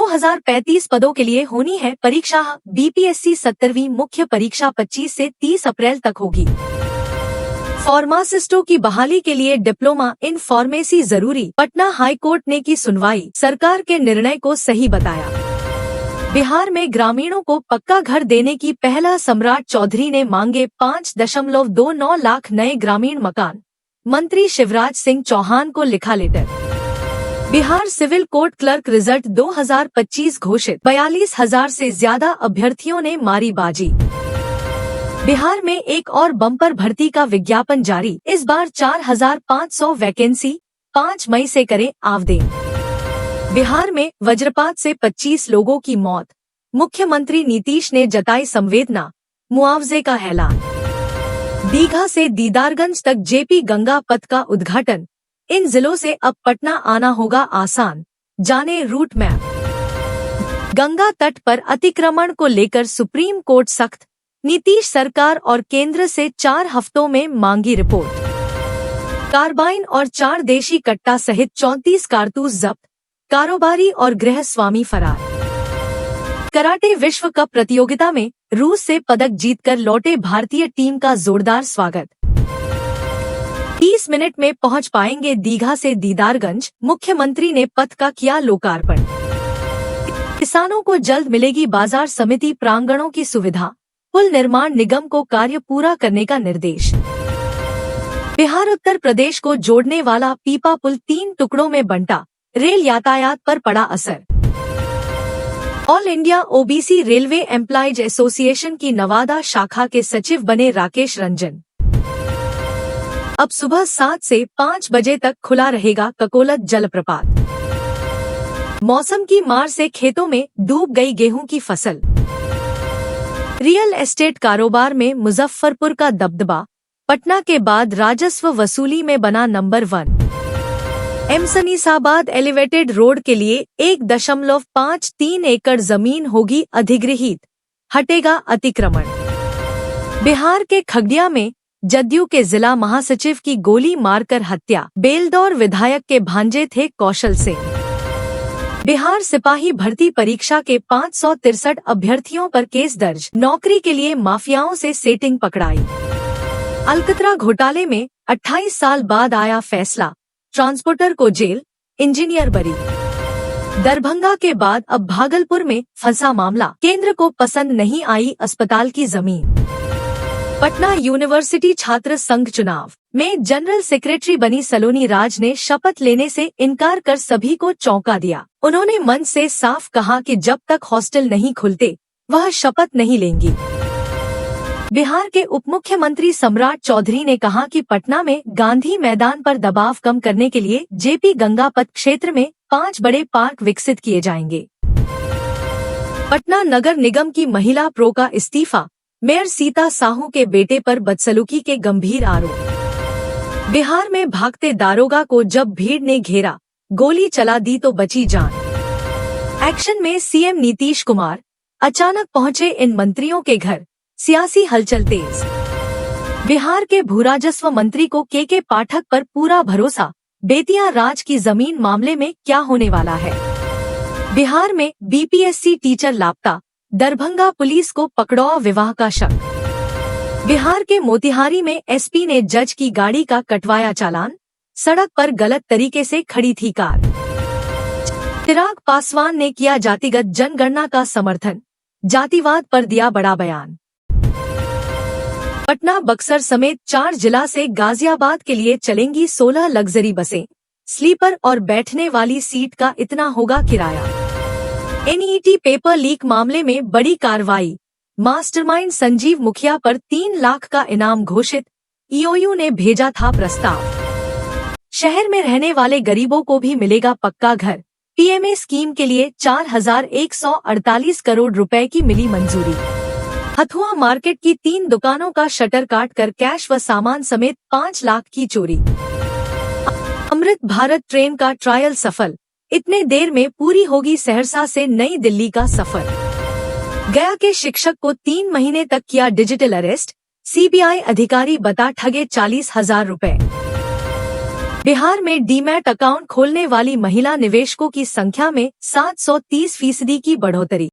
2035 पदों के लिए होनी है परीक्षा। बीपीएससी 17वीं मुख्य परीक्षा 25 से 30 अप्रैल तक होगी। फार्मासिस्टों की बहाली के लिए डिप्लोमा इन फार्मेसी जरूरी। पटना हाईकोर्ट ने की सुनवाई, सरकार के निर्णय को सही बताया। बिहार में ग्रामीणों को पक्का घर देने की पहला सम्राट चौधरी ने मांगे 5.29 लाख नए ग्रामीण मकान। मंत्री शिवराज सिंह चौहान को लिखा letter. Bihar civil court clerk result 2025 घोषित, 42,000 से ज्यादा अभ्यर्थियों ने मारी बाजी। बिहार में एक और बम्पर भर्ती का विज्ञापन जारी, इस बार 4,500 वैकेंसी, 5 मई से करें आवेदन। बिहार में वज्रपात से 25 लोगों की मौत, मुख्यमंत्री नीतीश ने जताई संवेदना, मुआवजे का ऐलान। दीघा से दीदारगंज तक जेपी गंगा पथ का उद्घाटन, इन जिलों से अब पटना आना होगा आसान, जाने रूट मैप। गंगा तट पर अतिक्रमण को लेकर सुप्रीम कोर्ट सख्त, नीतीश सरकार और केंद्र से 4 हफ्तों में मांगी रिपोर्ट। कार्बाइन और 4 देशी कट्टा सहित 34 कारतूस जब्त, कारोबारी और गृह स्वामी फरार। कराटे विश्व कप प्रतियोगिता में रूस से पदक जीतकर लौटे भारतीय टीम का जोरदार स्वागत। 30 मिनट में पहुंच पाएंगे दीघा से दीदारगंज, मुख्यमंत्री ने पथ का किया लोकार्पण। किसानों को जल्द मिलेगी बाजार समिति प्रांगणों की सुविधा, पुल निर्माण निगम को कार्य पूरा करने का निर्देश। बिहार उत्तर प्रदेश को जोड़ने वाला पीपा पुल 3 टुकड़ों में बंटा, रेल यातायात पर पड़ा असर। All India OBC railway employees association की नवादा शाखा के सचिव बने राकेश रंजन। अब सुबह 7 से 5 बजे तक खुला रहेगा ककोलत जलप्रपात। मौसम की मार से खेतों में डूब गई गेहूं की फसल। रियल एस्टेट कारोबार में मुजफ्फरपुर का दबदबा, पटना के बाद राजस्व वसूली में बना नंबर 1। एमसनीसाबाद एलिवेटेड रोड के लिए 1.53 एकड़ जमीन होगी अधिगृहीत, हटेगा अतिक्रमण। बिहार के खगड़िया में जदयू के जिला महासचिव की गोली मारकर हत्या, बेलदौर विधायक के भांजे थे कौशल सिंह। बिहार सिपाही भर्ती परीक्षा के 563 अभ्यर्थियों पर केस दर्ज, नौकरी के लिए माफियाओं से सेटिंग पकड़ाई। अलकतरा घोटाले में 28 साल बाद आया फैसला, ट्रांसपोर्टर को जेल, इंजीनियर बरी। दरभंगा के बाद अब भागलपुर में फंसा मामला, केंद्र को पसंद नहीं आई अस्पताल की जमीन। पटना यूनिवर्सिटी छात्र संघ चुनाव में जनरल सेक्रेटरी बनी सलोनी राज ने शपथ लेने से इनकार कर सभी को चौंका दिया। उन्होंने मन से साफ कहा कि जब तक हॉस्टल नहीं खुलते वह शपथ नहीं लेंगी। बिहार के उप मुख्यमंत्री सम्राट चौधरी ने कहा कि पटना में गांधी मैदान पर दबाव कम करने के लिए जेपी गंगा पथ क्षेत्र में 5 बड़े पार्क विकसित किए जाएंगे। पटना नगर निगम की महिला प्रो का इस्तीफा, मेयर सीता साहू के बेटे पर बदसलूकी के गंभीर आरोप। बिहार में भागते दारोगा को जब भीड़ ने घेरा, गोली चला दी तो बची जान। एक्शन में सीएम नीतीश कुमार, अचानक पहुंचे इन मंत्रियों के घर, सियासी हलचल तेज। बिहार के भूराजस्व मंत्री को के पाठक पर पूरा भरोसा, बेतिया राज की जमीन मामले में क्या होने वाला है। बिहार में बीपीएससी टीचर लापता, दरभंगा पुलिस को पकड़ौआ विवाह का शक। बिहार के मोतिहारी में एसपी ने जज की गाड़ी का कटवाया चालान, सड़क पर गलत तरीके से खड़ी थी कार। चिराग पासवान ने किया जातिगत जनगणना का समर्थन, जातिवाद पर दिया बड़ा बयान। पटना बक्सर समेत 4 जिला से गाजियाबाद के लिए चलेंगी 16 लग्जरी बसें, स्लीपर और बैठने वाली सीट का इतना होगा किराया। एनईटी पेपर लीक मामले में बड़ी कार्रवाई, मास्टरमाइंड संजीव मुखिया पर 3 लाख का इनाम घोषित, ईओयू ने भेजा था प्रस्ताव। शहर में रहने वाले गरीबों को भी मिलेगा पक्का घर, पीएमए स्कीम के लिए 4,148 करोड़ रुपए की मिली मंजूरी। हथुआ मार्केट की 3 दुकानों का शटर काटकर कैश व सामान समेत 5 लाख की चोरी। अमृत भारत ट्रेन का ट्रायल सफल, इतने देर में पूरी होगी सहरसा से नई दिल्ली का सफर। गया के शिक्षक को 3 महीने तक किया डिजिटल अरेस्ट, सीबीआई अधिकारी बता ठगे 40,000 रुपए। बिहार में डीमैट अकाउंट खोलने वाली महिला निवेशकों की संख्या में 730% की बढ़ोतरी।